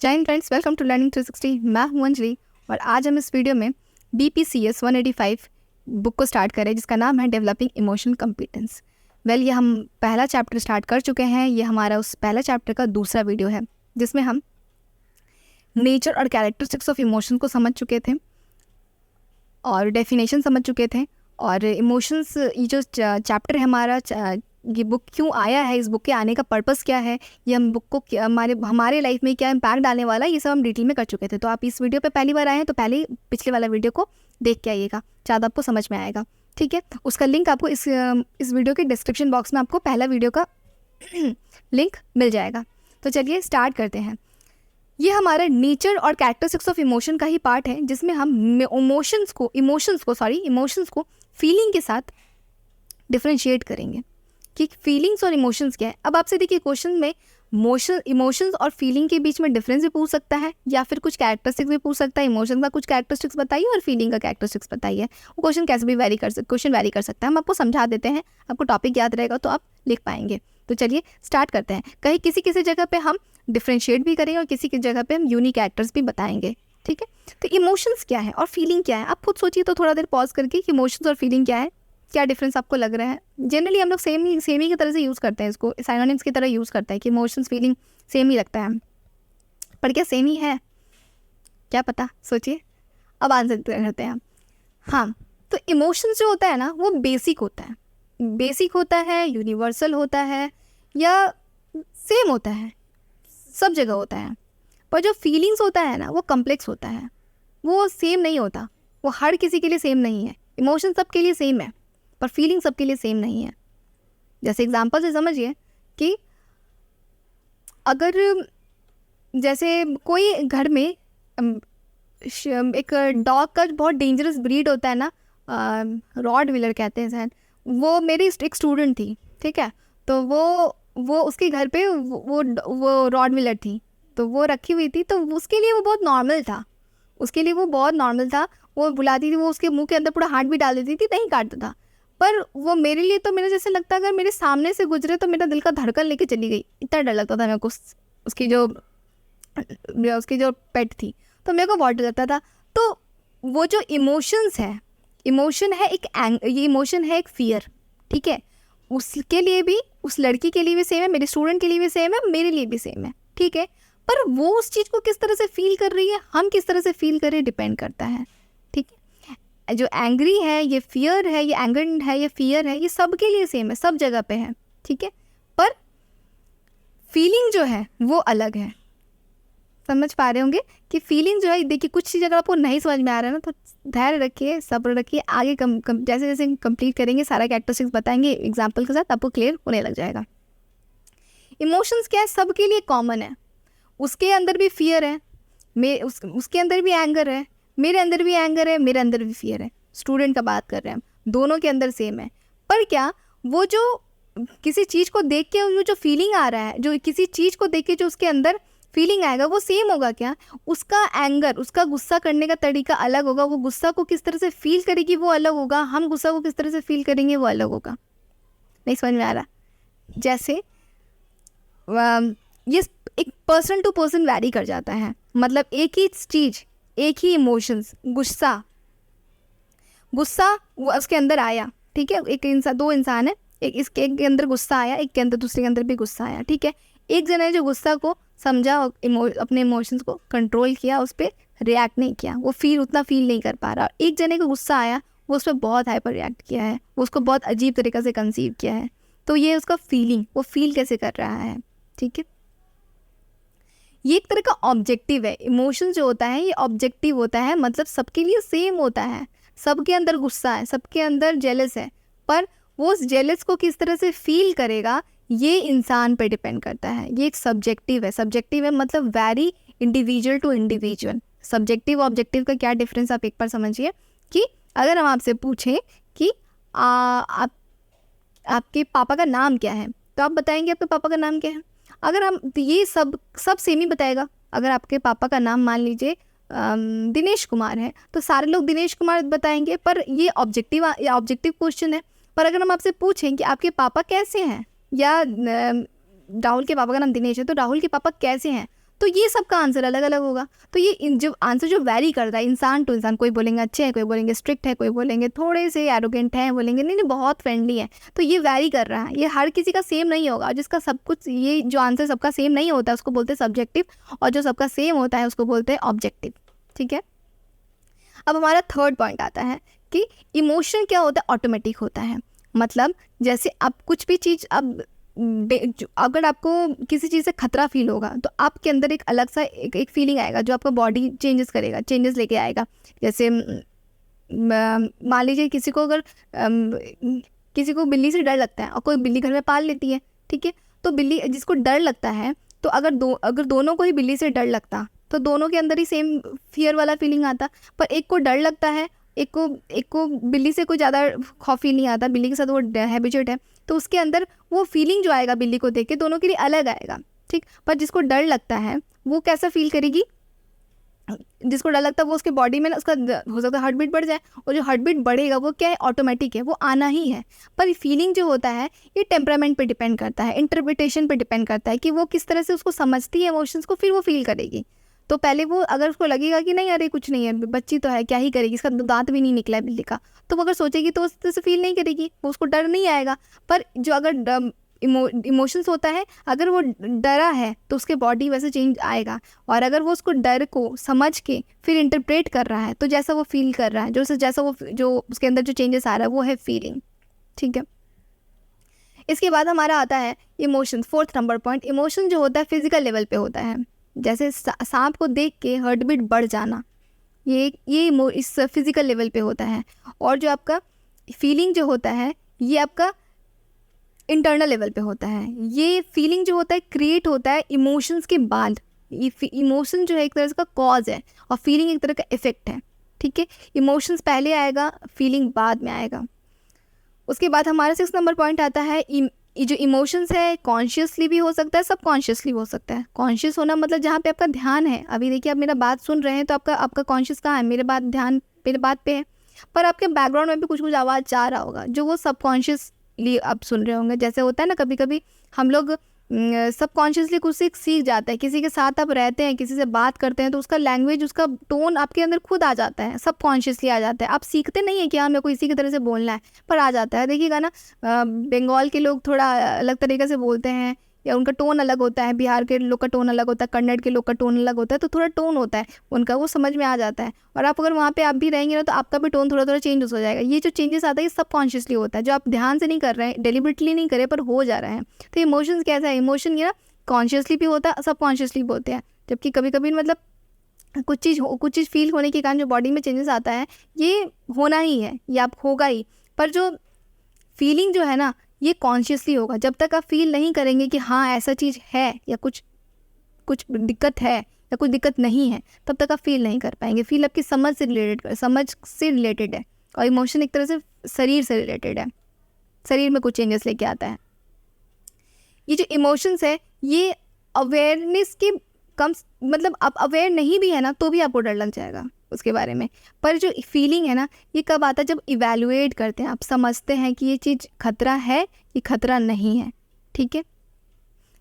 जय हिंद friends, welcome to learning 360। मैं हूं अंजलि और आज हम इस वीडियो में BPCS 185 बुक को स्टार्ट करें जिसका नाम है डेवलपिंग इमोशनल कॉम्पिटेंस। ये हम पहला चैप्टर स्टार्ट कर चुके हैं। ये हमारा उस पहला चैप्टर का दूसरा वीडियो है जिसमें हम नेचर और कैरेक्टरिस्टिक्स ऑफ इमोशन को समझ चुके थे और डेफिनेशन समझ चुके थे। और इमोशंस, ये जो चैप्टर है हमारा, ये बुक क्यों आया है, इस बुक के आने का पर्पस क्या है, ये हम बुक को हमारे लाइफ में क्या इम्पैक्ट डालने वाला है, ये सब हम डिटेल में कर चुके थे। तो आप इस वीडियो पे पहली बार आए हैं तो पहले पिछले वाला वीडियो को देख के आइएगा, ज़्यादा आपको समझ में आएगा। ठीक है, उसका लिंक आपको इस वीडियो के डिस्क्रिप्शन बॉक्स में आपको पहला वीडियो का लिंक मिल जाएगा। तो चलिए स्टार्ट करते हैं। ये हमारा नेचर और कैरेक्टरिस्टिक्स ऑफ इमोशन का ही पार्ट है जिसमें हम इमोशंस को फीलिंग के साथ डिफ्रेंशिएट करेंगे कि फीलिंग्स और इमोशंस क्या है। अब आपसे देखिए, क्वेश्चन में इमोशंस और फीलिंग के बीच में डिफरेंस भी पूछ सकता है या फिर कुछ कैरेक्टरिस्टिक्स भी पूछ सकता है। इमोशन का कुछ कैरेक्टरिस्टिक्स बताइए और फीलिंग का कैरेक्टरिस्टिक्स बताइए। वो क्वेश्चन कैसे भी वैरी कर सकता है। हम आपको समझा देते हैं, आपको टॉपिक याद रहेगा तो आप लिख पाएंगे। तो चलिए स्टार्ट करते हैं। कहीं किसी किसी जगह पे हम डिफ्रेंशिएट भी करेंगे और किसी की जगह पे हम यूनिक कैरेक्टर्स भी बताएंगे। ठीक है, तो इमोशंस क्या है और फीलिंग क्या है, आप खुद सोचिए तो थोड़ा देर पॉज करके कि इमोशंस और फीलिंग क्या है, क्या डिफरेंस आपको लग रहा है। जनरली हम लोग सेम ही की तरह से यूज़ करते हैं, इसको साइनोनिम्स की तरह यूज़ करते हैं कि इमोशंस फीलिंग सेम ही लगता है, पर क्या सेम ही है, क्या पता, सोचिए। अब आंसर करते हैं हम। हाँ, तो इमोशंस जो होता है ना वो बेसिक होता है, यूनिवर्सल होता है या सेम होता है, सब जगह होता है। पर जो फीलिंग्स होता है ना वो कॉम्प्लेक्स होता है, वो सेम नहीं होता, वो हर किसी के लिए सेम नहीं है। इमोशन सबके लिए सेम है पर फीलिंग सबके लिए सेम नहीं है। जैसे एग्जांपल से समझिए कि अगर जैसे कोई घर में एक डॉग का बहुत डेंजरस ब्रीड होता है ना, रॉड विलर कहते हैं शायद, वो मेरी एक स्टूडेंट थी। ठीक है, तो वो उसके घर पे वो रॉड विलर थी, तो वो रखी हुई थी। तो उसके लिए वो बहुत नॉर्मल था, वो बुलाती थी, वो उसके मुंह के अंदर पूरा हाथ भी डाल देती थी, नहीं काटता था। पर वो मेरे लिए तो मेरे जैसे लगता, अगर मेरे सामने से गुजरे तो मेरा दिल का धड़कन लेके चली गई, इतना डर लगता था मेरे को। उसकी जो पेट थी तो मेरे को बहुत डर लगता था। तो वो जो इमोशन है एक फियर। ठीक है, उसके लिए भी, उस लड़की के लिए भी सेम है, मेरे स्टूडेंट के लिए भी सेम है, मेरे लिए भी सेम है। ठीक है, पर वो उस चीज़ को किस तरह से फील कर रही है, हम किस तरह से फील कर रहे हैं, डिपेंड करता है। ठीक है, जो एंग्री है, ये फियर है, ये एंगर है, ये फियर है, ये सबके लिए सेम है, सब जगह पे है। ठीक है, पर फीलिंग जो है वो अलग है। समझ पा रहे होंगे कि फीलिंग जो है, देखिए कुछ चीज़ अगर आपको नहीं समझ में आ रहा है ना तो धैर्य रखिए, सब्र रखिए, आगे जैसे जैसे कंप्लीट करेंगे सारा कैरेक्टरिस्टिक्स बताएंगे एग्जाम्पल के साथ, आपको क्लियर होने लग जाएगा। इमोशंस क्या है, सबके लिए कॉमन है। उसके अंदर भी फियर है, उसके अंदर भी एंगर है, मेरे अंदर भी एंगर है, मेरे अंदर भी फियर है। स्टूडेंट का बात कर रहे हैं हम, दोनों के अंदर सेम है। पर क्या वो जो किसी चीज़ को देख के जो फीलिंग आ रहा है, जो किसी चीज़ को देख के जो उसके अंदर फीलिंग आएगा वो सेम होगा क्या? उसका एंगर, उसका गुस्सा करने का तरीका अलग होगा, वो गुस्सा को किस तरह से फील करेगी वो अलग होगा, हम गुस्सा को किस तरह से फील करेंगे वो अलग होगा। नहीं समझ में आ रहा? जैसे ये एक पर्सन टू पर्सन वैरी कर जाता है। मतलब एक ही चीज़, एक ही इमोशंस, गुस्सा वो उसके अंदर आया। ठीक है, दो इंसान है, एक के अंदर गुस्सा आया, एक के अंदर, दूसरे के अंदर भी गुस्सा आया। ठीक है, एक जने जो गुस्सा को समझा और अपने इमोशंस को कंट्रोल किया, उस पर रिएक्ट नहीं किया, वो उतना फील नहीं कर पा रहा। एक जने को गुस्सा आया, वो उस पर बहुत हाइपर रिएक्ट किया है, वो उसको बहुत अजीब तरीक़े से कंसीव किया है। तो ये उसका फीलिंग, वो फील कैसे कर रहा है। ठीक है, ये एक तरह का ऑब्जेक्टिव है। इमोशन जो होता है ये ऑब्जेक्टिव होता है, मतलब सबके लिए सेम होता है। सबके अंदर गुस्सा है, सबके अंदर जेलस है, पर वो उस जेलस को किस तरह से फील करेगा ये इंसान पे डिपेंड करता है। ये एक सब्जेक्टिव है, मतलब very individual to individual. Subjective objective का क्या डिफरेंस आप एक बार समझिए कि अगर हम आपसे पूछें कि आपके पापा का नाम क्या है, तो आप बताएंगे आपके पापा का नाम क्या है। अगर हम ये सब सेम ही बताएगा। अगर आपके पापा का नाम मान लीजिए दिनेश कुमार है तो सारे लोग दिनेश कुमार बताएंगे, पर ये ऑब्जेक्टिव क्वेश्चन है। पर अगर हम आपसे पूछें कि आपके पापा कैसे हैं, या राहुल के पापा का नाम दिनेश है तो राहुल के पापा कैसे हैं, तो ये सबका आंसर अलग अलग होगा। तो ये जो आंसर जो वैरी करता है इंसान टू इंसान, कोई बोलेंगे अच्छे हैं, कोई बोलेंगे स्ट्रिक्ट है, कोई बोलेंगे थोड़े से एरोगेंट हैं, बोलेंगे नहीं नहीं बहुत फ्रेंडली है। तो ये वैरी कर रहा है, ये हर किसी का सेम नहीं होगा। जिसका सब कुछ, ये जो आंसर सबका सेम नहीं होता है उसको बोलते हैं सब्जेक्टिव, और जो सबका सेम होता है उसको बोलते हैं ऑब्जेक्टिव। ठीक है, अब हमारा थर्ड पॉइंट आता है कि इमोशन क्या होता है, ऑटोमेटिक होता है। मतलब जैसे आप कुछ भी चीज़, अब अगर आपको किसी चीज़ से खतरा फील होगा तो आपके अंदर एक अलग सा एक फीलिंग आएगा जो आपका बॉडी चेंजेस करेगा, चेंजेस लेके आएगा। जैसे मान लीजिए किसी को अगर किसी को बिल्ली से डर लगता है और कोई बिल्ली घर में पाल लेती है, ठीक है, तो बिल्ली जिसको डर लगता है, तो अगर दोनों को ही बिल्ली से डर लगता तो दोनों के अंदर ही सेम फियर वाला फीलिंग आता। पर एक को डर लगता है, एक को बिल्ली से कोई ज़्यादा खौफ फील नहीं आता, बिल्ली के साथ वो हैबिचुएट है, तो उसके अंदर वो फीलिंग जो आएगा बिल्ली को देख के दोनों के लिए अलग आएगा। ठीक, पर जिसको डर लगता है वो कैसा फील करेगी, जिसको डर लगता है वो उसके बॉडी में ना उसका हो सकता है हार्ट बीट बढ़ जाए, और जो हार्ट बीट बढ़ेगा वो क्या है, ऑटोमेटिक है, वो आना ही है। पर फीलिंग जो होता है ये टेम्परामेंट पे डिपेंड करता है, इंटरप्रिटेशन पे डिपेंड करता है कि वो किस तरह से उसको समझती है इमोशंस को, फिर वो फील करेगी। तो पहले वो अगर उसको लगेगा कि नहीं अरे कुछ नहीं है, बच्ची तो है क्या ही करेगी, इसका दांत भी नहीं निकला है बिल्ली का, तो वो अगर सोचेगी तो उस तरह से फील नहीं करेगी, वो उसको डर नहीं आएगा। पर जो अगर इमोशंस होता है, अगर वो डरा है तो उसके बॉडी वैसे चेंज आएगा, और अगर वो उसको डर को समझ के फिर इंटरप्रेट कर रहा है तो जैसा वो फील कर रहा है, जैसा वो जो उसके अंदर जो चेंजेस आ रहा है वो है फीलिंग। ठीक है, इसके बाद हमारा आता है emotion, fourth number point. Emotion जो होता है फिजिकल लेवल पे होता है, जैसे सांप को देख के हार्ट बीट बढ़ जाना, ये इस फिजिकल लेवल पे होता है। और जो आपका फीलिंग जो होता है ये आपका इंटरनल लेवल पे होता है। ये फीलिंग जो होता है क्रिएट होता है इमोशंस के बाद। ये इमोशन जो है एक तरह का कॉज है और फीलिंग एक तरह का इफेक्ट है। ठीक है, इमोशंस पहले आएगा, फीलिंग बाद में आएगा। उसके बाद हमारा 6 नंबर पॉइंट आता है, जो इमोशंस है कॉन्शियसली भी हो सकता है, सबकॉन्शियसली हो सकता है। कॉन्शियस होना मतलब जहाँ पे आपका ध्यान है, अभी देखिए आप मेरा बात सुन रहे हैं तो आपका कॉन्शियस कहाँ है, ध्यान मेरे बात पे है, पर आपके बैकग्राउंड में भी कुछ आवाज़ जा रहा होगा जो वो सबकॉन्शियसली आप सुन रहे होंगे। जैसे होता है ना, कभी कभी हम लोग सबकॉन्शियसली कुछ सीख जाते हैं, किसी के साथ आप रहते हैं, किसी से बात करते हैं तो उसका लैंग्वेज, उसका टोन आपके अंदर खुद आ जाता है, सबकॉन्शियसली आ जाता है। आप सीखते नहीं है कि हाँ मेरे को इसी की तरह से बोलना है, पर आ जाता है। देखिएगा ना, बंगाल के लोग थोड़ा अलग तरीके से बोलते हैं या उनका टोन अलग होता है, बिहार के लोग का टोन अलग होता है, कन्नड़ के लोग का टोन अलग होता है, तो थोड़ा टोन होता है उनका, वो समझ में आ जाता है। और आप अगर वहाँ पे आप भी रहेंगे ना तो आपका भी टोन थोड़ा थोड़ा चेंज हो जाएगा। ये जो चेंजेस आता है ये सबकॉन्शियसली होता है, जो आप ध्यान से नहीं कर रहे हैं, डेलिबरेटली नहीं करे, पर हो जा रहा है। तो इमोशंस कैसा है, इमोशन ये ना कॉन्शियसली भी होता है, सबकॉन्शियसली भी होते हैं। जबकि कभी कभी मतलब कुछ चीज़ फील होने के कारण जो बॉडी में चेंजेस आता है ये होना ही है, ये आप होगा ही। पर जो फीलिंग जो है ना ये कॉन्शियसली होगा। जब तक आप फील नहीं करेंगे कि हाँ ऐसा चीज़ है या कुछ दिक्कत है या कुछ दिक्कत नहीं है, तब तक आप फील नहीं कर पाएंगे। फील आपकी समझ से रिलेटेड है, और इमोशन एक तरह से शरीर से रिलेटेड है, शरीर में कुछ चेंजेस लेके आता है। ये जो इमोशंस है ये अवेयरनेस के कम, मतलब आप अवेयर नहीं भी है ना तो भी आपको डर लग जाएगा उसके बारे में। पर जो फीलिंग है ना ये कब आता है, जब इवैल्यूएट करते हैं, आप समझते हैं कि ये चीज़ खतरा है, ये खतरा नहीं है। ठीक है,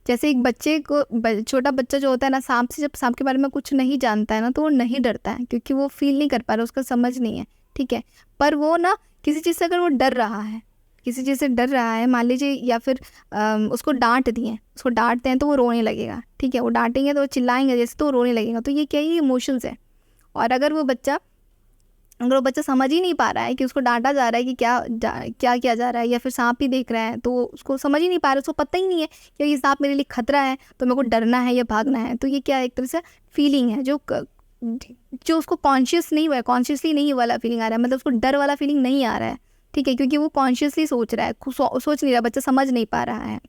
जैसे एक बच्चे को, छोटा बच्चा जो होता है ना, जब सांप के बारे में कुछ नहीं जानता है ना तो वो नहीं डरता है, क्योंकि वो फील नहीं कर पा रहा, उसका समझ नहीं है। ठीक है, पर वो ना किसी चीज़ से अगर वो डर रहा है, मान लीजिए, या फिर उसको डांटते हैं तो वो रोने लगेगा। ठीक है, वो डांटेंगे तो वो चिल्लाएंगे जैसे, तो वो रोने लगेगा। तो ये क्या है, इमोशंस है। और अगर वो बच्चा समझ ही नहीं पा रहा है कि उसको डांटा जा रहा है कि क्या किया जा रहा है, या फिर सांप ही देख रहा है तो उसको समझ ही नहीं पा रहा, उसको पता ही नहीं है कि ये सांप मेरे लिए खतरा है तो मेरे को डरना है या भागना है। तो ये क्या एक तरह से फीलिंग है जो उसको कॉन्शियसली नहीं वाला फीलिंग आ रहा है, मतलब उसको डर वाला फीलिंग नहीं आ रहा है। ठीक है, क्योंकि वो कॉन्शियसली सोच रहा है, सोच नहीं रहा, बच्चा समझ नहीं पा रहा है।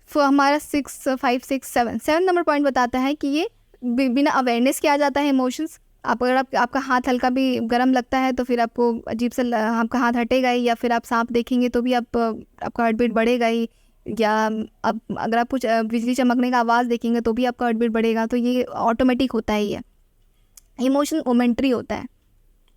हमारा 7 नंबर पॉइंट बताता है कि ये बिना अवेयरनेस के आ जाता है इमोशंस। अगर आपका हाथ हल्का भी गर्म लगता है तो फिर आपको अजीब से आपका हाथ हटेगा ही, या फिर आप सांप देखेंगे तो भी आपका हार्ट बीट बढ़ेगा ही, या अगर आप कुछ बिजली चमकने का आवाज़ देखेंगे तो भी आपका हार्ट बीट बढ़ेगा। तो ये ऑटोमेटिक होता है। ये इमोशन मोमेंट्री होता है,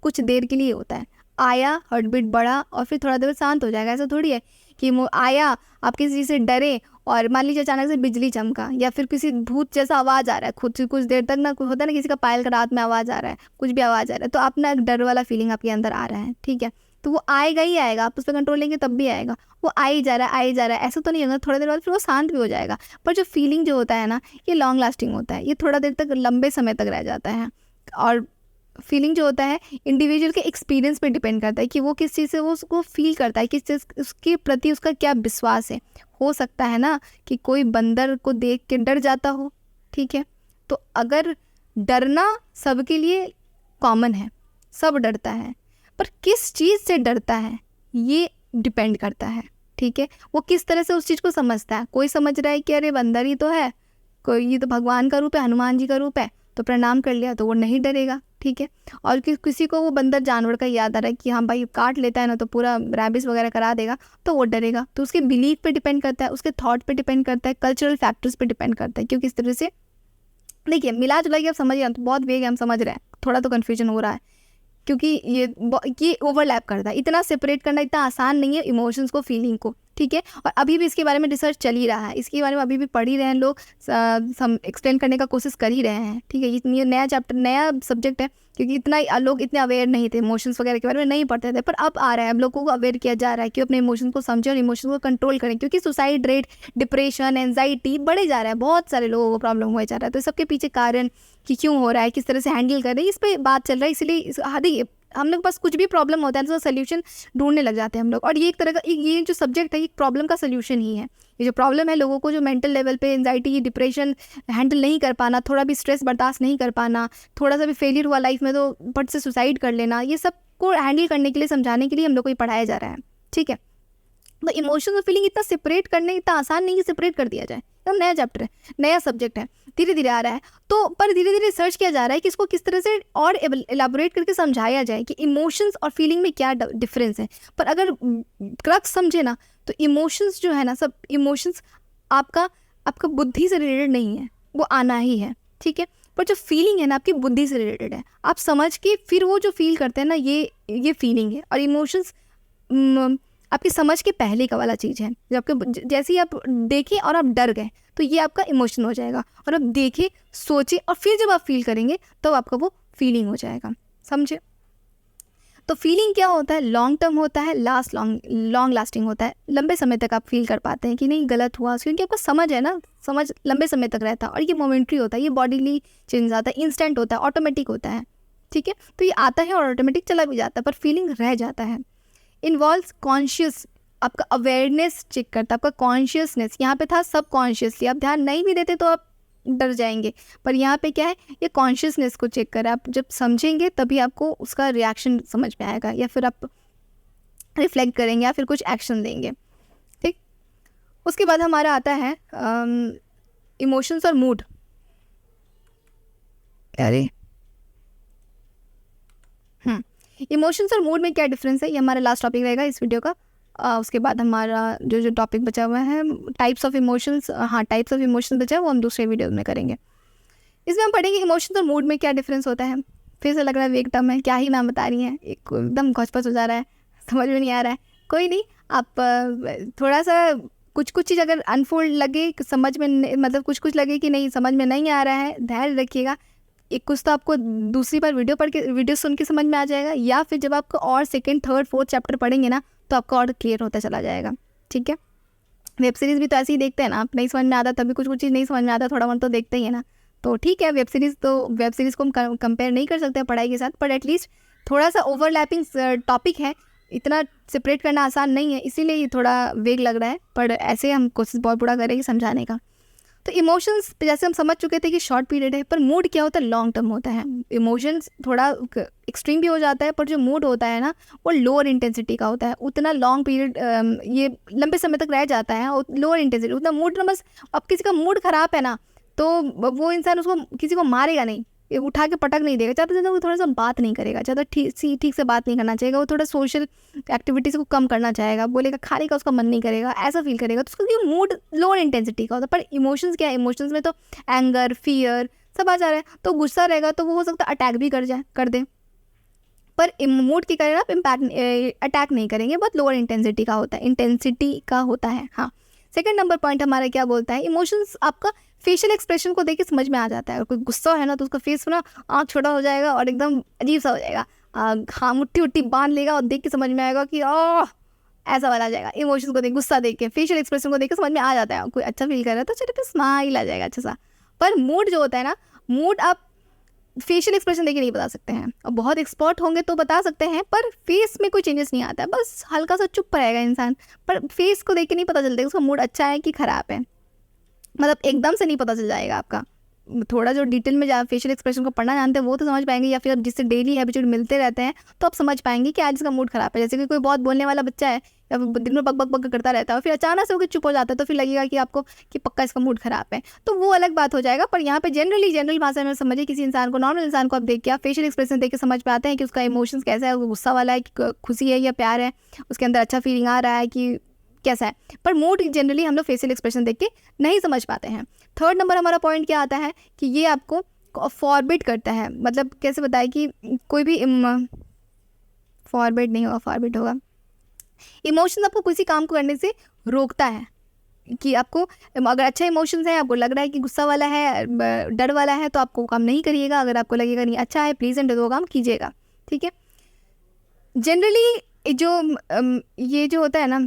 कुछ देर के लिए होता है। आया, हार्ट बीट बढ़ा और फिर थोड़ा देर शांत हो जाएगा। ऐसा थोड़ी है कि आया, आप किसी चीज़ से डरे और मान लीजिए अचानक से बिजली चमका या फिर किसी भूत जैसा आवाज़ आ रहा है खुद से, कुछ देर तक ना होता है ना किसी का पायल का रात में आवाज़ आ रहा है, कुछ भी आवाज़ आ रहा है, तो अपना एक डर वाला फीलिंग आपके अंदर आ रहा है, ठीक है, तो वो आएगा ही आएगा, आप उस पर कंट्रोल लेंगे तब भी आएगा, वो आ ही जा रहा है, आ ही जा रहा है, ऐसा तो नहीं होगा, थोड़ी देर बाद फिर वो शांत भी हो जाएगा। पर जो फीलिंग जो होता है ना, ये लॉन्ग लास्टिंग होता है, ये थोड़ा देर तक लंबे समय तक रह जाता है। और फीलिंग जो होता है इंडिविजुअल के एक्सपीरियंस पे डिपेंड करता है कि वो किस चीज़ से वो उसको फील करता है, किस चीज़ उसके प्रति उसका क्या विश्वास है। हो सकता है ना कि कोई बंदर को देख के डर जाता हो, ठीक है, तो अगर डरना सबके लिए कॉमन है, सब डरता है, पर किस चीज़ से डरता है ये डिपेंड करता है, ठीक है, वो किस तरह से उस चीज़ को समझता है। कोई समझ रहा है कि अरे बंदर ही तो है, कोई ये तो भगवान का रूप है, हनुमान जी का रूप है, तो प्रणाम कर लिया तो वो नहीं डरेगा, ठीक है। और किसी को वो बंदर जानवर का याद आ रहा है कि हाँ भाई काट लेता है ना तो पूरा रैबिस वगैरह करा देगा, तो वो डरेगा। तो उसके बिलीफ पे डिपेंड करता है, उसके थॉट पे डिपेंड करता है, कल्चरल फैक्टर्स पे डिपेंड करता है। क्योंकि इस तरह से देखिए मिला जुला के आप समझ रहे, तो बहुत वेग हम समझ रहे हैं, थोड़ा तो कन्फ्यूजन हो रहा है क्योंकि ये ओवरलैप करता है। इतना सेपरेट करना इतना आसान नहीं है इमोशंस को, फीलिंग को, ठीक है। और अभी भी इसके बारे में रिसर्च चल ही रहा है, इसके बारे में अभी भी पढ़ ही रहे हैं लोग, एक्सप्लेन करने का कोशिश कर ही रहे हैं, ठीक है। ये नया चैप्टर, नया सब्जेक्ट है, क्योंकि इतना लोग इतने अवेयर नहीं थे, इमोशंस वगैरह के बारे में नहीं पढ़ते थे, पर अब आ रहा है, अब लोगों को अवेयर किया जा रहा है कि अपने इमोशंस को समझें और इमोशंस को कंट्रोल करें। क्योंकि सुसाइड रेट, डिप्रेशन, एंजाइटी बढ़े जा रहा है, बहुत सारे लोगों को प्रॉब्लम हो जा रहा है। तो सबके पीछे कारण कि क्यों हो रहा है, किस तरह से हैंडल कर रहे हैं, इस पर बात चल रहा है। इसलिए देखिए हम लोग पास कुछ भी प्रॉब्लम होता है तो सोल्यूशन ढूंढने लग जाते हैं हम लोग, और ये एक तरह का ये जो सब्जेक्ट है ये प्रॉब्लम का सोल्यूशन ही है। ये जो प्रॉब्लम है लोगों को, जो मेंटल लेवल पे एंजाइटी, डिप्रेशन, हैंडल नहीं कर पाना, थोड़ा भी स्ट्रेस बर्दाश्त नहीं कर पाना, थोड़ा सा भी फेलियर हुआ लाइफ में तो फट से सुसाइड कर लेना, ये सब को हैंडल करने के लिए, समझाने के लिए हम लोग को ये पढ़ाया जा रहा है, ठीक है। तो इमोशन और फीलिंग इतना सेपरेट करने इतना आसान नहीं है, सेपरेट कर दिया जाए। तो नया चैप्टर है, नया सब्जेक्ट है, धीरे धीरे आ रहा है, तो पर धीरे धीरे रिसर्च किया जा रहा है कि इसको किस तरह से और एलाबोरेट करके समझाया जाए कि इमोशंस और फीलिंग में क्या डिफरेंस है। पर अगर क्रक्स समझे ना तो इमोशंस जो है ना, सब इमोशंस आपका बुद्धि से रिलेटेड नहीं है, वो आना ही है, ठीक है। पर जो फीलिंग है ना आपकी बुद्धि से रिलेटेड है, आप समझ के फिर वो जो फील करते हैं ना, ये फीलिंग है। और इमोशंस आपकी समझ के पहले का वाला चीज़ है। जब जैसे ही आप देखें और आप डर गए तो ये आपका इमोशन हो जाएगा, और आप देखें, सोचें और फिर जब आप फील करेंगे तब तो आपका वो फीलिंग हो जाएगा, समझे। तो फीलिंग क्या होता है, लॉन्ग टर्म होता है, लॉन्ग लास्टिंग होता है, लंबे समय तक आप फील कर पाते हैं कि नहीं गलत हुआ, क्योंकि आपको समझ है ना, समझ लंबे समय तक रहता है। और ये मोमेंट्री होता है, ये बॉडीली चेंज आता है, इंस्टेंट होता है, ऑटोमेटिक होता है, ठीक है। तो ये आता है और ऑटोमेटिक चला भी जाता है, पर फीलिंग रह जाता है। इन्वॉल्व्स कॉन्शियस, आपका अवेयरनेस चेक करता है, आपका कॉन्शियसनेस। यहाँ पे था सब कॉन्शियसली, आप ध्यान नहीं भी देते तो आप डर जाएंगे, पर यहाँ पे क्या है, ये कॉन्शियसनेस को चेक करें। आप जब समझेंगे तभी आपको उसका रिएक्शन समझ में आएगा, या फिर आप रिफ्लेक्ट करेंगे या फिर कुछ एक्शन देंगे, ठीक। उसके बाद हमारा आता है इमोशंस और मूड। अरे इमोशंस और मूड में क्या डिफरेंस है, ये हमारा लास्ट टॉपिक रहेगा इस वीडियो का। उसके बाद हमारा जो टॉपिक बचा हुआ है types of emotions, types of emotions बचा है, वो हम दूसरे वीडियो में करेंगे। इसमें हम पढ़ेंगे इमोशंस और मूड में क्या डिफरेंस होता है। फिर से लग रहा है वेग टर्म है, क्या ही नाम बता रही हैं, एकदम घोचपच हो जा रहा है, समझ में नहीं आ रहा है। कोई नहीं, आप थोड़ा सा कुछ चीज़ अगर अनफोल्ड लगे समझ में, मतलब कुछ लगे कि नहीं समझ में नहीं आ रहा है, धैर्य रखिएगा। एक कुछ तो आपको दूसरी बार वीडियो सुन के समझ में आ जाएगा, या फिर जब आपको और सेकंड, थर्ड, फोर्थ चैप्टर पढ़ेंगे ना तो आपको और क्लियर होता चला जाएगा, ठीक है। वेब सीरीज़ भी तो ऐसे ही देखते हैं ना, आप नहीं समझ में आता तभी कुछ चीज़ नहीं समझ में आता, थोड़ा बहुत तो देखते ही है ना। तो ठीक है, वेब सीरीज़ को हम कंपेयर नहीं कर सकते पढ़ाई के साथ, पर एटलीस्ट थोड़ा सा ओवरलैपिंग टॉपिक है, इतना सेपरेट करना आसान नहीं है, इसीलिए ये थोड़ा वेग लग रहा है, पर ऐसे हम कोशिश बहुत पूरा करेंगे समझाने का। तो इमोशंस जैसे हम समझ चुके थे कि शॉर्ट पीरियड है, पर मूड क्या होता है, लॉन्ग टर्म होता है। इमोशंस थोड़ा एक्सट्रीम भी हो जाता है, पर जो मूड होता है ना वो लोअर इंटेंसिटी का होता है, उतना लॉन्ग पीरियड ये लंबे समय तक रह जाता है, और लोअर इंटेंसिटी उतना मूड ना, बस अब किसी का मूड ख़राब है ना तो वो इंसान उसको किसी को मारेगा नहीं, उठा के पटक नहीं देगा, ज़्यादा वो थोड़ा सा बात नहीं करेगा, ज़्यादा ठीक से बात नहीं करना चाहेगा, वो थोड़ा सोशल एक्टिविटीज़ को कम करना चाहेगा, बोलेगा खाने का उसका मन नहीं करेगा, ऐसा फील करेगा, तो उसका मूड लोअर इंटेंसिटी का होता है। पर इमोशंस क्या है, इमोशंस में तो एंगर, फियर सब आ जा रहा है, तो गुस्सा रहेगा तो वो हो सकता है अटैक भी कर दे, पर मूड के कारण आप इम्पैक्ट अटैक नहीं करेंगे, बहुत लोअर इंटेंसिटी का होता है। हाँ, सेकंड नंबर पॉइंट हमारा क्या बोलता है, इमोशंस आपका फेशियल एक्सप्रेशन को देख के समझ में आ जाता है। अगर कोई गुस्सा है ना तो उसका फेस ना आँख छोटा हो जाएगा और एकदम अजीब सा हो जाएगा, हाँ मुट्ठी उट्ठी बांध लेगा और देख के समझ में आएगा कि ऐसा वाला आ जाएगा। इमोशंस को देख, गुस्सा देख के, फेशियल एक्सप्रेशन को देख के समझ में आ जाता है। कोई अच्छा फील कर रहा है तो चलो पे स्माइल आ जाएगा अच्छा सा। पर मूड जो होता है ना, मूड आप फेशियल एक्सप्रेशन देख के नहीं बता सकते हैं, और बहुत एक्सपर्ट होंगे तो बता सकते हैं, पर फेस में कोई चेंजेस नहीं आता है, बस हल्का सा चुप रहेगा इंसान, पर फेस को देख के नहीं पता चलता उसका मूड अच्छा है कि ख़राब है। मतलब एकदम से नहीं पता चल जाएगा आपका, थोड़ा जो डिटेल में फेशियल एक्सप्रेशन को पढ़ना जानते हैं वो तो समझ पाएंगे, या फिर आप जिससे डेली हैबिचुअल मिलते रहते हैं तो आप समझ पाएंगे कि आज इसका मूड ख़राब है। जैसे कि कोई बहुत बोलने वाला बच्चा है या फिर दिन में बक बक बक करता रहता है और फिर अचानक से होकर चुप हो जाता है, तो फिर लगेगा कि आपको कि पक्का इसका मूड ख़राब है, तो वो अलग बात हो जाएगा। पर यहाँ पे जनरल भाषा में समझिए, किसी इंसान को, नॉर्मल इंसान को आप देख के, आप फेशियल एक्सप्रेशन देख के समझ पाते हैं कि उसका इमोशंस कैसा है, वो गुस्सा वाला है कि खुशी है या प्यार है, उसके अंदर अच्छा फीलिंग आ रहा है कि कैसा है। पर मूड जनरली हम लोग फेशियल एक्सप्रेशन देख के नहीं समझ पाते हैं। थर्ड नंबर हमारा पॉइंट क्या आता है कि ये आपको फॉरबिड करता है। मतलब कैसे बताए कि कोई भी फॉरबिड नहीं होगा, फॉरबिड होगा, इमोशंस आपको किसी काम को करने से रोकता है। कि आपको अगर अच्छा इमोशंस है, आपको लग रहा है कि गुस्सा वाला है, डर वाला है, तो आपको काम नहीं करिएगा। अगर आपको लगेगा नहीं अच्छा है, प्लीजेंट है, तो वो काम कीजिएगा, ठीक है। जनरली जो ये जो होता है ना,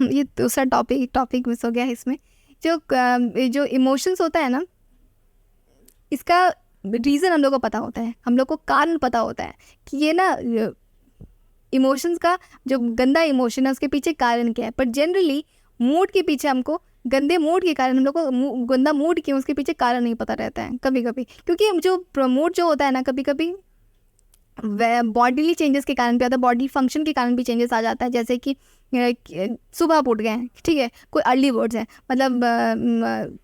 ये दूसरा टॉपिक मिस हो गया है इसमें। जो इमोशंस होता है ना, इसका रीज़न हम लोग को पता होता है, हम लोग को कारण पता होता है कि ये ना इमोशंस का जो गंदा इमोशन है उसके पीछे कारण क्या है। पर जनरली मूड के पीछे हमको, गंदे मूड के कारण हम लोग को गंदा मूड क्यों, उसके पीछे कारण नहीं पता रहता है कभी कभी। क्योंकि जो मूड जो होता है ना, कभी कभी बॉडीली चेंजेस के कारण भी आता है, बॉडी फंक्शन के कारण भी चेंजेस आ जाता है। जैसे कि सुबह आप उठ गए हैं, ठीक है, कोई अर्ली बर्ड्स हैं, मतलब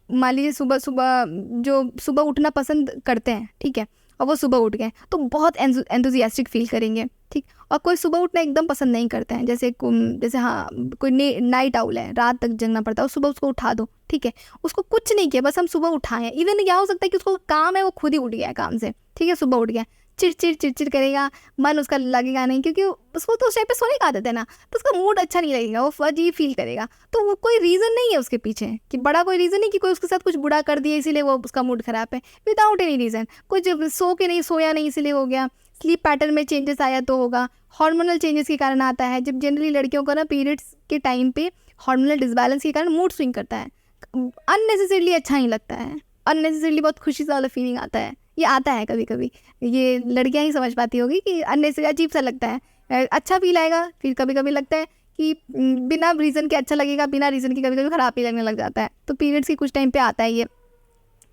मान लीजिए सुबह उठना पसंद करते हैं, ठीक है, और वो सुबह उठ गए तो बहुत एंथुजियास्टिक फील करेंगे, ठीक। और कोई सुबह उठना एकदम पसंद नहीं करते हैं, जैसे हाँ कोई नाइट आउल है, रात तक जगना पड़ता है, सुबह उसको उठा दो, ठीक है, उसको कुछ नहीं किया, बस हम सुबह उठाएं। इवन क्या हो सकता है कि उसको काम है, वो खुद ही उठ गया है काम से, ठीक है, सुबह उठ गया, चिड़चिड़ करेगा, मन उसका लगेगा नहीं, क्योंकि उसको तो उस टाइम पे सोने का आदत है ना, तो उसका मूड अच्छा नहीं लगेगा, वो अजीब फील करेगा। तो वो कोई रीज़न नहीं है उसके पीछे, कि बड़ा कोई रीज़न नहीं कि कोई उसके साथ कुछ बुरा कर दिया इसीलिए वो उसका मूड ख़राब है, विदाउट एनी रीज़न। कुछ सोया नहीं इसीलिए हो गया, स्लीप पैटर्न में चेंजेस आया तो होगा, हार्मोनल चेंजेस के कारण आता है। जब जनरली लड़कियों को ना पीरियड्स के टाइम पे हार्मोनल डिसबैलेंस के कारण मूड स्विंग करता है, अननेसेसरीली अच्छा नहीं लगता है, अननेसेसरीली बहुत खुशी वाला फीलिंग आता है, ये आता है कभी कभी। ये लड़कियां ही समझ पाती होगी कि अननेसेसरी अजीब सा लगता है, अच्छा फील आएगा, फिर कभी कभी लगता है कि बिना रीज़न के अच्छा लगेगा, बिना रीज़न के कभी कभी ख़राब ही लगने लग जाता है। तो पीरियड्स के कुछ टाइम पे आता है ये,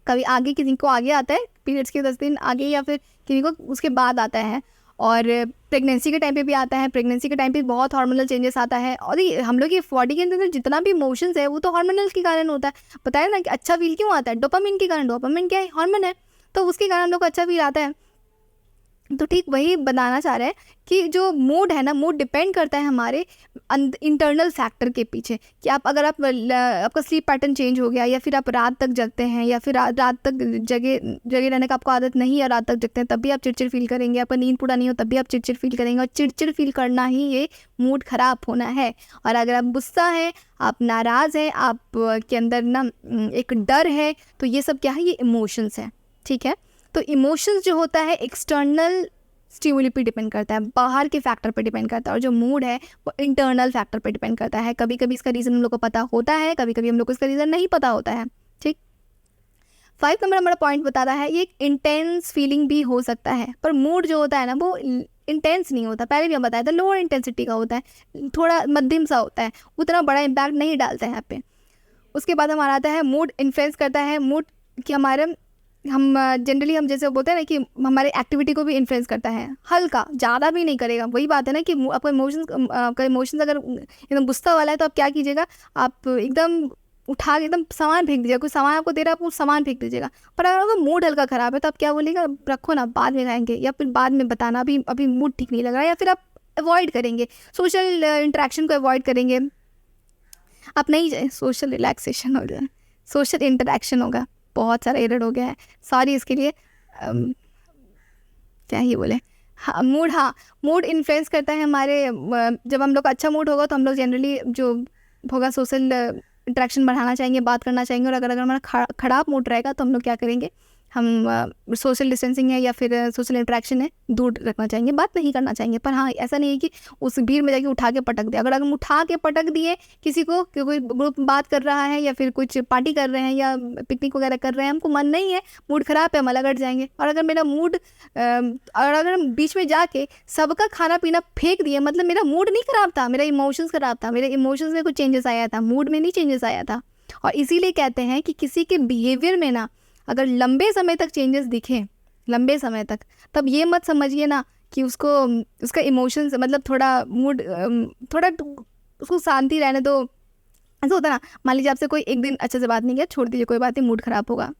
कभी आगे किसी को आगे आता है पीरियड्स के 10 दिन आगे, या फिर किसी को उसके बाद आता है। और प्रेगनेंसी के टाइम पे भी आता है, प्रेगनेंसी के टाइम पे बहुत हार्मोनल चेंजेस आता है। और ये हम लोग की बॉडी के अंदर जितना भी इमोशंस है वो तो हार्मोनल के कारण होता है। बताया ना कि अच्छा फील क्यों आता है, डोपामिन के कारण। डोपामिन क्या है, हार्मोन है, तो उसके कारण हम लोग को अच्छा फील आता है। तो ठीक वही बताना चाह रहे हैं कि जो मूड है ना, मूड डिपेंड करता है हमारे इंटरनल फैक्टर के पीछे। कि आपका स्लीप पैटर्न चेंज हो गया, या फिर आप रात तक जगते हैं, या फिर रात तक जगे रहने का आपको आदत नहीं है, रात तक जगते हैं, तब भी आप चिड़चिड़ फील करेंगे। आपका नींद पूरा नहीं हो तब भी आप चिड़चिड़ फील करेंगे, और चिड़चिड़ फील करना ही ये मूड ख़राब होना है। और अगर आप गुस्सा है, आप नाराज़ हैं, आप के अंदर ना एक डर है, तो ये सब क्या है, ये इमोशंस है, ठीक है। तो इमोशंस जो होता है एक्सटर्नल स्टिमुली पे डिपेंड करता है, बाहर के फैक्टर पे डिपेंड करता है, और जो मूड है वो इंटरनल फैक्टर पे डिपेंड करता है। कभी कभी इसका रीज़न हम लोग को पता होता है, कभी कभी हम लोग को इसका रीज़न नहीं पता होता है, ठीक। 5 नंबर हमारा पॉइंट बताता है, ये एक इंटेंस फीलिंग भी हो सकता है, पर मूड जो होता है ना वो इंटेंस नहीं होता। पहले भी हम बताया था, लोअर इंटेंसिटी का होता है, थोड़ा मध्यम सा होता है, उतना बड़ा इम्पैक्ट नहीं डालता है यहाँ पे। उसके बाद हमारा आता है मूड इन्फ्लुएंस करता है, मूड कि हम जनरली हम जैसे बोलते हैं ना कि हमारे एक्टिविटी को भी इन्फ्लुएंस करता है, हल्का, ज़्यादा भी नहीं करेगा। वही बात है ना कि आपका इमोशंस अगर एकदम गुस्सा वाला है तो आप क्या कीजिएगा, आप एकदम उठा के एकदम सामान फेंक दीजिएगा। कोई सामान आपको दे रहा है, आप वो सामान फेंक दीजिएगा। पर अगर आपका मूड हल्का ख़राब है तो आप क्या बोलिएगा, रखो ना, बाद में खाएंगे, या फिर बाद में बताना, अभी मूड ठीक नहीं लग रहा है, या फिर आप अवॉइड करेंगे, सोशल इंटरेक्शन को अवॉइड करेंगे। आप नहीं, सोशल रिलैक्सेशन हो जाए, सोशल इंटरेक्शन होगा, बहुत सारा एरर हो गया है, सॉरी इसके लिए। क्या ही बोले, हाँ मूड इन्फ्लुएंस करता है हमारे। जब हम लोग का अच्छा मूड होगा तो हम लोग जनरली जो होगा सोशल इंटरेक्शन बढ़ाना चाहेंगे, बात करना चाहेंगे। और अगर हमारा खराब मूड रहेगा तो हम लोग क्या करेंगे, हम सोशल डिस्टेंसिंग है या फिर सोशल इंटरेक्शन है दूर रखना चाहेंगे, बात नहीं करना चाहेंगे। पर हाँ, ऐसा नहीं है कि उस भीड़ में जाके उठा के पटक दिया। अगर हम उठा के पटक दिए किसी को, कि कोई ग्रुप बात कर रहा है या फिर कुछ पार्टी कर रहे हैं या पिकनिक वगैरह कर रहे हैं, हमको मन नहीं है, मूड ख़राब है, हम अलग हट जाएंगे। और अगर मेरा मूड और अगर हम बीच में जाके सबका खाना पीना फेंक दिए, मतलब मेरा मूड नहीं ख़राब था, मेरा इमोशंस ख़राब था, मेरे इमोशंस में कुछ चेंजेस आया था, मूड में नहीं चेंजेस आया था। और इसीलिए कहते हैं कि किसी के बिहेवियर में ना अगर लंबे समय तक चेंजेस दिखें, लंबे समय तक, तब ये मत समझिए ना कि उसका इमोशंस मतलब थोड़ा मूड थोड़ा उसको शांति रहने दो। ऐसा होता है ना, मान लीजिए आपसे कोई एक दिन अच्छे से बात नहीं किया, छोड़ दीजिए, कोई बात नहीं, मूड ख़राब होगा,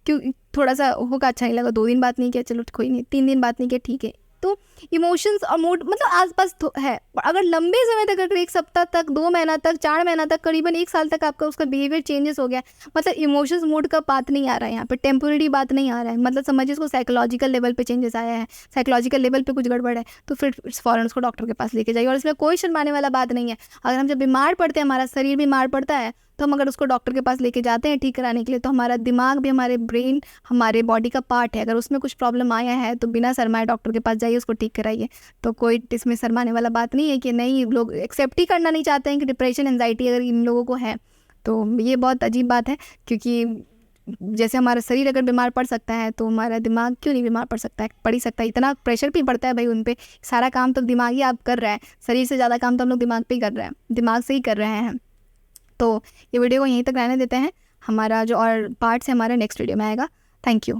क्यों थोड़ा सा होगा, अच्छा नहीं लगा, 2 दिन बात नहीं किया, चलो कोई नहीं, 3 दिन बात नहीं किया, ठीक है। तो इमोशंस और मूड मतलब आसपास है। अगर लंबे समय तक, अगर 1 सप्ताह तक, 2 महीना तक, 4 महीना तक, करीबन 1 साल तक आपका उसका बिहेवियर चेंजेस हो गया, मतलब इमोशंस मूड का बात नहीं आ रहा है यहाँ पे, टेम्पोररी बात नहीं आ रहा है, मतलब समझिए इसको साइकोलॉजिकल लेवल पे चेंजेस आया है, साइकोलॉजिकल लेवल पे कुछ गड़बड़ है, तो फिर फ़ौरन उसको डॉक्टर के पास लेके जाइए। और इसमें कोई शर्माने वाला बात नहीं है। अगर हम जब बीमार पड़ते हैं, हमारा शरीर बीमार पड़ता है, तो हम अगर उसको डॉक्टर के पास लेके जाते हैं ठीक कराने के लिए, तो हमारा दिमाग भी हमारे ब्रेन हमारे बॉडी का पार्ट है। अगर उसमें कुछ प्रॉब्लम आया है तो बिना शर्माए डॉक्टर के पास जाइए, उसको ठीक कराइए। तो कोई इसमें शर्माने वाला बात नहीं है कि नहीं, लोग एक्सेप्ट ही करना नहीं चाहते हैं कि डिप्रेशन एंजाइटी अगर इन लोगों को है। तो ये बहुत अजीब बात है, क्योंकि जैसे हमारा शरीर अगर बीमार पड़ सकता है तो हमारा दिमाग क्यों नहीं बीमार पड़ सकता है, पड़ ही सकता है। इतना प्रेशर भी पड़ता है भाई उन पे, सारा काम तो दिमाग ही आप कर रहे हैं, शरीर से ज़्यादा काम तो हम लोग दिमाग पे ही कर रहे हैं, दिमाग से ही कर रहे हैं। तो ये वीडियो को यहीं तक रहने देते हैं, हमारा जो और पार्ट्स है हमारा नेक्स्ट वीडियो में आएगा। Thank you.